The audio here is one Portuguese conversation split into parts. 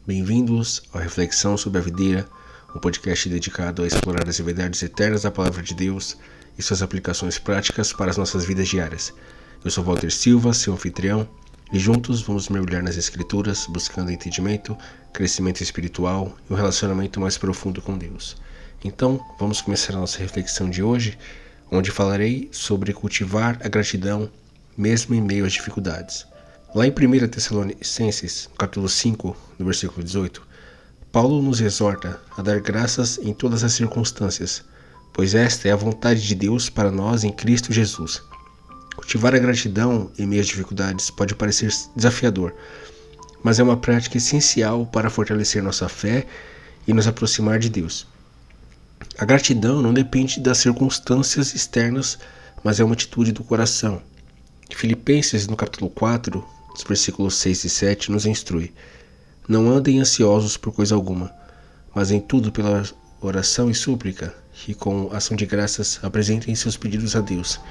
Bem-vindos ao Reflexão sobre a Videira, um podcast dedicado a explorar as verdades eternas da Palavra de Deus e suas aplicações práticas para as nossas vidas diárias. Eu sou Walter Silva, seu anfitrião, e juntos vamos mergulhar nas Escrituras, buscando entendimento, crescimento espiritual e um relacionamento mais profundo com Deus. Então, vamos começar a nossa reflexão de hoje, onde falarei sobre cultivar a gratidão mesmo em meio às dificuldades. Lá em 1 Tessalonicenses, capítulo 5, no versículo 18, Paulo nos exorta a dar graças em todas as circunstâncias, pois esta é a vontade de Deus para nós em Cristo Jesus. Cultivar a gratidão em meio às dificuldades pode parecer desafiador, mas é uma prática essencial para fortalecer nossa fé e nos aproximar de Deus. A gratidão não depende das circunstâncias externas, mas é uma atitude do coração. Filipenses, no capítulo 4, os versículos 6 e 7, nos instrui: não andem ansiosos por coisa alguma, mas em tudo pela oração e súplica, e com ação de graças apresentem seus pedidos a Deus.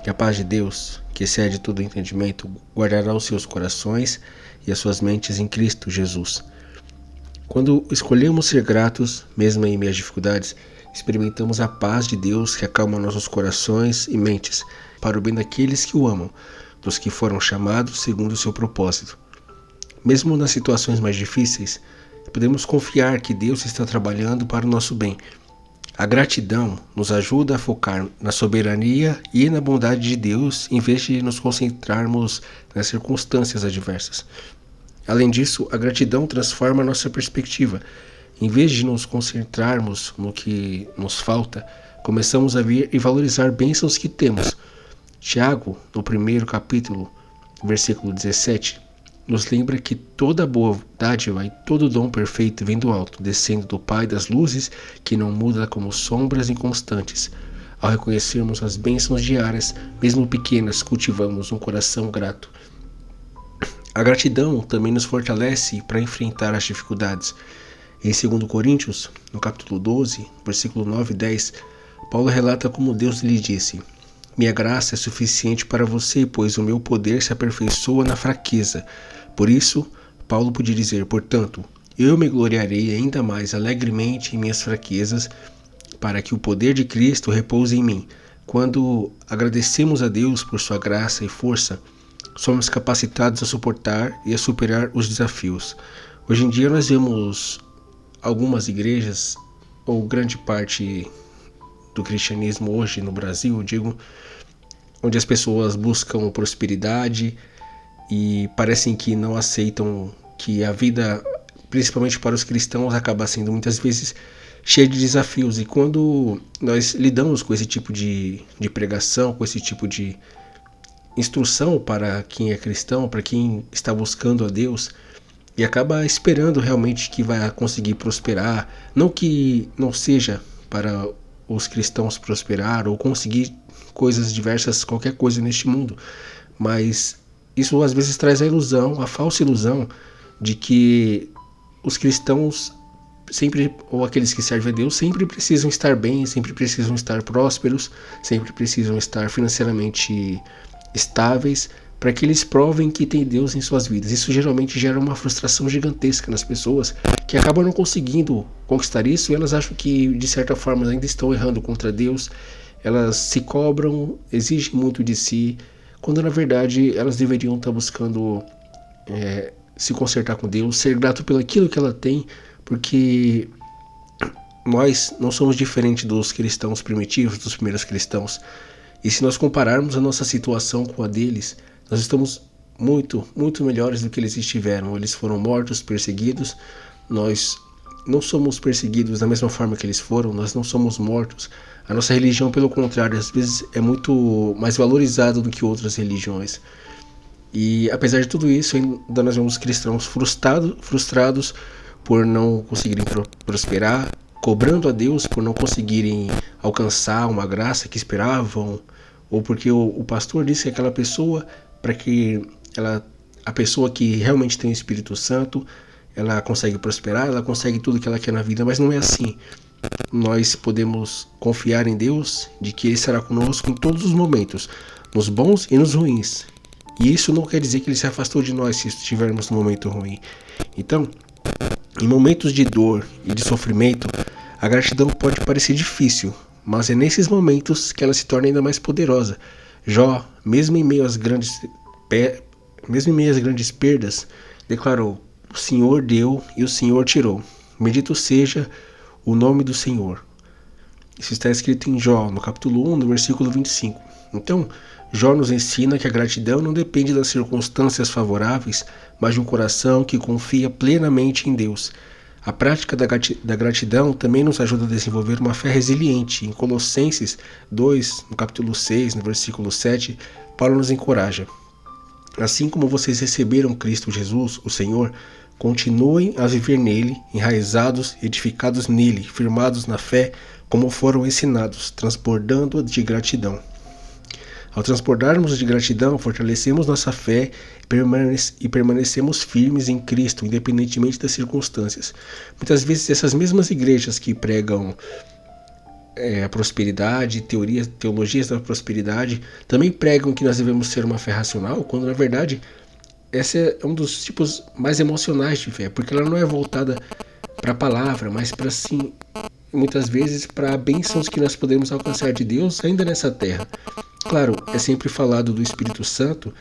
Que a paz de Deus, que excede todo entendimento, guardará os seus corações e as suas mentes em Cristo Jesus. Quando escolhemos ser gratos, mesmo em meio às dificuldades, experimentamos a paz de Deus que acalma nossos corações e mentes, para o bem daqueles que o amam, dos que foram chamados segundo o seu propósito. Mesmo nas situações mais difíceis, podemos confiar que Deus está trabalhando para o nosso bem. A gratidão nos ajuda a focar na soberania e na bondade de Deus, em vez de nos concentrarmos nas circunstâncias adversas. Além disso, a gratidão transforma nossa perspectiva. Em vez de nos concentrarmos no que nos falta, começamos a ver e valorizar bênçãos que temos. Tiago, no primeiro capítulo, versículo 17, nos lembra que toda boa dádiva e todo dom perfeito vem do alto, descendo do Pai das luzes, que não muda como sombras inconstantes. Ao reconhecermos as bênçãos diárias, mesmo pequenas, cultivamos um coração grato. A gratidão também nos fortalece para enfrentar as dificuldades. Em 2 Coríntios, no capítulo 12, versículo 9 e 10, Paulo relata como Deus lhe disse: minha graça é suficiente para você, pois o meu poder se aperfeiçoa na fraqueza. Por isso, Paulo podia dizer: portanto, eu me gloriarei ainda mais alegremente em minhas fraquezas, para que o poder de Cristo repouse em mim. Quando agradecemos a Deus por sua graça e força, somos capacitados a suportar e a superar os desafios. Hoje em dia nós vemos algumas igrejas, ou grande parte do cristianismo hoje no Brasil, eu digo, onde as pessoas buscam prosperidade e parecem que não aceitam que a vida, principalmente para os cristãos, acaba sendo muitas vezes cheia de desafios. E quando nós lidamos com esse tipo de pregação, com esse tipo de instrução para quem é cristão, para quem está buscando a Deus, e acaba esperando realmente que vai conseguir prosperar, não que não seja para os cristãos prosperar ou conseguir coisas diversas, qualquer coisa neste mundo, mas isso às vezes traz a ilusão, a falsa ilusão de que os cristãos sempre, ou aqueles que servem a Deus, sempre precisam estar bem, sempre precisam estar prósperos, sempre precisam estar financeiramente estáveis, para que eles provem que tem Deus em suas vidas. Isso geralmente gera uma frustração gigantesca nas pessoas, que acabam não conseguindo conquistar isso, e elas acham que de certa forma ainda estão errando contra Deus. Elas se cobram, exigem muito de si, quando na verdade elas deveriam estar buscando se consertar com Deus, ser grato pelo aquilo que ela tem, porque nós não somos diferentes dos cristãos primitivos, dos primeiros cristãos. E se nós compararmos a nossa situação com a deles, nós estamos muito, muito melhores do que eles estiveram. Eles foram mortos, perseguidos. Nós não somos perseguidos da mesma forma que eles foram. Nós não somos mortos. A nossa religião, pelo contrário, às vezes é muito mais valorizada do que outras religiões. E apesar de tudo isso, ainda nós vemos cristãos frustrados por não conseguirem prosperar, cobrando a Deus por não conseguirem alcançar uma graça que esperavam, ou porque o pastor disse que aquela pessoa, para que a pessoa que realmente tem o Espírito Santo, ela consegue prosperar, ela consegue tudo que ela quer na vida, mas não é assim. Nós podemos confiar em Deus, de que Ele estará conosco em todos os momentos, nos bons e nos ruins. E isso não quer dizer que Ele se afastou de nós se estivermos no momento ruim. Então, Em momentos de dor e de sofrimento, a gratidão pode parecer difícil, mas é nesses momentos que ela se torna ainda mais poderosa. Jó, mesmo em meio às grandes perdas, declarou: "O Senhor deu e o Senhor tirou. Bendito seja o nome do Senhor." Isso está escrito em Jó, no capítulo 1, no versículo 25. Então, Jó nos ensina que a gratidão não depende das circunstâncias favoráveis, mas de um coração que confia plenamente em Deus. A prática da gratidão também nos ajuda a desenvolver uma fé resiliente. Em Colossenses 2, no capítulo 6, no versículo 7, Paulo nos encoraja: "Assim como vocês receberam Cristo Jesus, o Senhor, continuem a viver nele, enraizados, edificados nele, firmados na fé, como foram ensinados, transbordando de gratidão." Ao transbordarmos de gratidão, fortalecemos nossa fé e permanecemos firmes em Cristo, independentemente das circunstâncias. Muitas vezes essas mesmas igrejas que pregam a prosperidade, teologias da prosperidade, também pregam que nós devemos ter uma fé racional, quando na verdade esse é um dos tipos mais emocionais de fé, porque ela não é voltada para a palavra, mas para sim, muitas vezes para bênçãos que nós podemos alcançar de Deus ainda nessa terra. Claro, é sempre falado do Espírito Santo,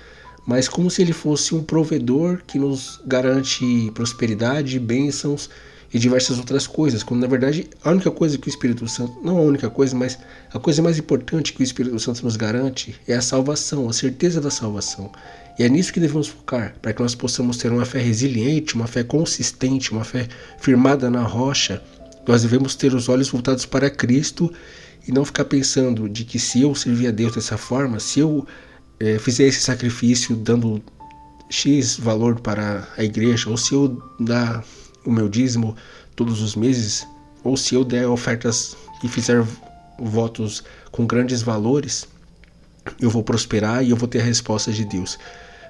mas como se ele fosse um provedor que nos garante prosperidade, bênçãos e diversas outras coisas, quando na verdade a única coisa que o Espírito Santo, não a única coisa, mas a coisa mais importante que o Espírito Santo nos garante é a salvação, a certeza da salvação. E é nisso que devemos focar, para que nós possamos ter uma fé resiliente, uma fé consistente, uma fé firmada na rocha. Nós devemos ter os olhos voltados para Cristo e não ficar pensando de que se eu servir a Deus dessa forma, se eu fizer esse sacrifício dando X valor para a igreja, ou se eu dar o meu dízimo todos os meses, ou se eu der ofertas e fizer votos com grandes valores, eu vou prosperar e eu vou ter a resposta de Deus.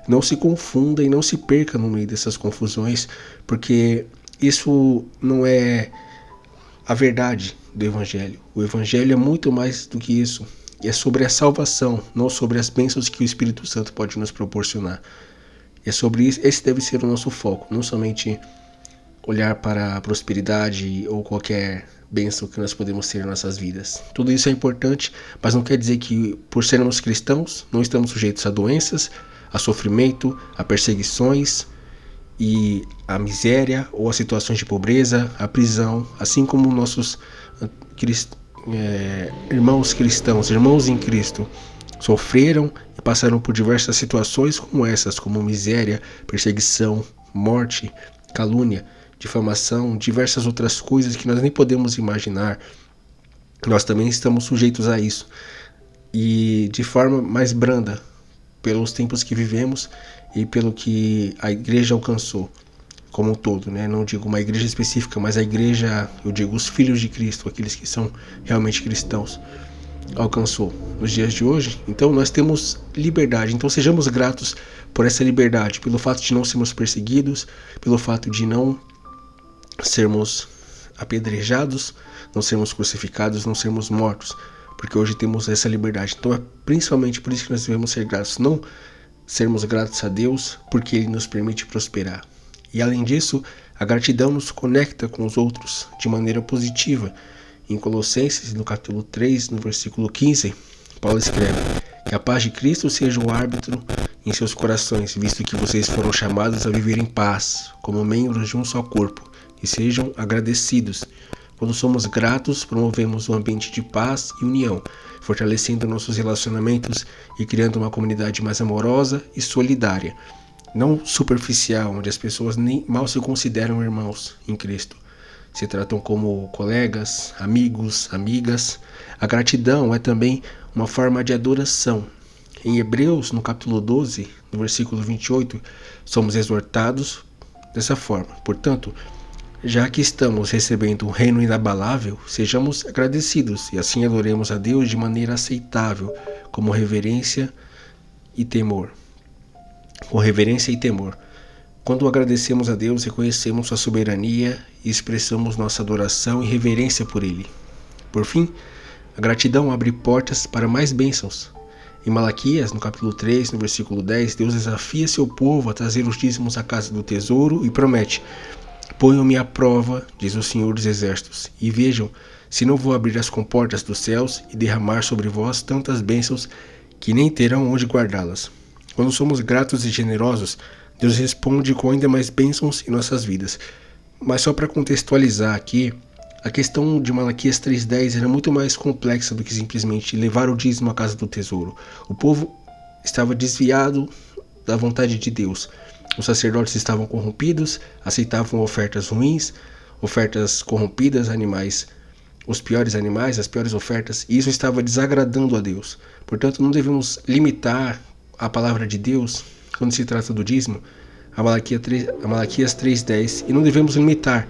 Não se confunda e não se perca no meio dessas confusões, porque isso não é a verdade do Evangelho. O Evangelho é muito mais do que isso. É sobre a salvação, não sobre as bênçãos que o Espírito Santo pode nos proporcionar. É sobre isso, esse deve ser o nosso foco, não somente olhar para a prosperidade ou qualquer bênção que nós podemos ter em nossas vidas. Tudo isso é importante, mas não quer dizer que por sermos cristãos não estamos sujeitos a doenças, a sofrimento, a perseguições e a miséria ou a situações de pobreza, a prisão, assim como nossos irmãos cristãos, irmãos em Cristo, sofreram e passaram por diversas situações como essas, como miséria, perseguição, morte, calúnia, difamação, diversas outras coisas que nós nem podemos imaginar. Nós também estamos sujeitos a isso, e de forma mais branda, pelos tempos que vivemos e pelo que a igreja alcançou como um todo, né? Não digo uma igreja específica, mas a igreja, eu digo os filhos de Cristo, aqueles que são realmente cristãos, alcançou nos dias de hoje. Então nós temos liberdade, então sejamos gratos por essa liberdade, pelo fato de não sermos perseguidos, pelo fato de não sermos apedrejados, não sermos crucificados, não sermos mortos, porque hoje temos essa liberdade. Então é principalmente por isso que nós devemos ser gratos, não sermos gratos a Deus porque Ele nos permite prosperar. E além disso, a gratidão nos conecta com os outros de maneira positiva. Em Colossenses, no capítulo 3, no versículo 15, Paulo escreve: "Que a paz de Cristo seja o árbitro em seus corações, visto que vocês foram chamados a viver em paz, como membros de um só corpo, e sejam agradecidos." Quando somos gratos, promovemos um ambiente de paz e união, fortalecendo nossos relacionamentos e criando uma comunidade mais amorosa e solidária, não superficial, onde as pessoas nem mal se consideram irmãos em Cristo. Se tratam como colegas, amigos, amigas. A gratidão é também uma forma de adoração. Em Hebreus, no capítulo 12, no versículo 28, somos exortados dessa forma: "Portanto, já que estamos recebendo um reino inabalável, sejamos agradecidos e assim adoremos a Deus de maneira aceitável, com reverência e temor. Quando agradecemos a Deus, reconhecemos sua soberania e expressamos nossa adoração e reverência por Ele. Por fim, a gratidão abre portas para mais bênçãos. Em Malaquias, no capítulo 3, no versículo 10, Deus desafia seu povo a trazer os dízimos à casa do tesouro e promete: Ponham-me à prova, diz o Senhor dos Exércitos, e vejam se não vou abrir as comportas dos céus e derramar sobre vós tantas bênçãos que nem terão onde guardá-las. Quando somos gratos e generosos, Deus responde com ainda mais bênçãos em nossas vidas. Mas só para contextualizar aqui, a questão de Malaquias 3:10 era muito mais complexa do que simplesmente levar o dízimo à casa do tesouro. O povo estava desviado da vontade de Deus. Os sacerdotes estavam corrompidos, aceitavam ofertas ruins, ofertas corrompidas, animais, os piores animais, as piores ofertas, e isso estava desagradando a Deus. Portanto, não devemos limitar a palavra de Deus quando se trata do dízimo a Malaquias 3:10, e não devemos limitar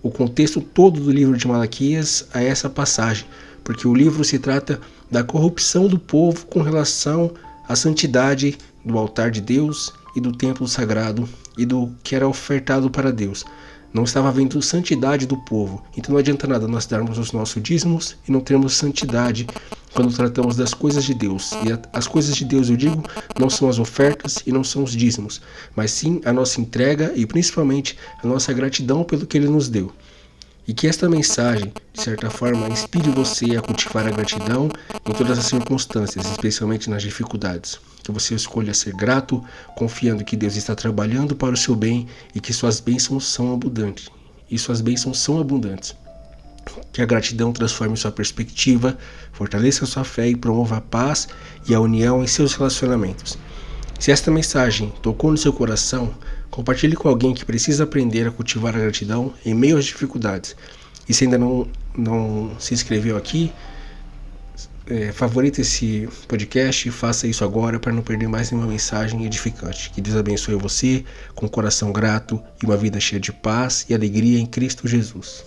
o contexto todo do livro de Malaquias a essa passagem, porque o livro se trata da corrupção do povo com relação à santidade do altar de Deus e do templo sagrado e do que era ofertado para Deus. Não estava havendo santidade do povo, então não adianta nada nós darmos os nossos dízimos e não termos santidade quando tratamos das coisas de Deus. E as coisas de Deus, eu digo, não são as ofertas e não são os dízimos, mas sim a nossa entrega e principalmente a nossa gratidão pelo que Ele nos deu. E que esta mensagem, de certa forma, inspire você a cultivar a gratidão em todas as circunstâncias, especialmente nas dificuldades. Que você escolha ser grato, confiando que Deus está trabalhando para o seu bem e que suas bênçãos são abundantes. Que a gratidão transforme sua perspectiva, fortaleça sua fé e promova a paz e a união em seus relacionamentos. Se esta mensagem tocou no seu coração, compartilhe com alguém que precisa aprender a cultivar a gratidão em meio às dificuldades. E se ainda não se inscreveu aqui, favorite esse podcast e faça isso agora para não perder mais nenhuma mensagem edificante. Que Deus abençoe você com um coração grato e uma vida cheia de paz e alegria em Cristo Jesus.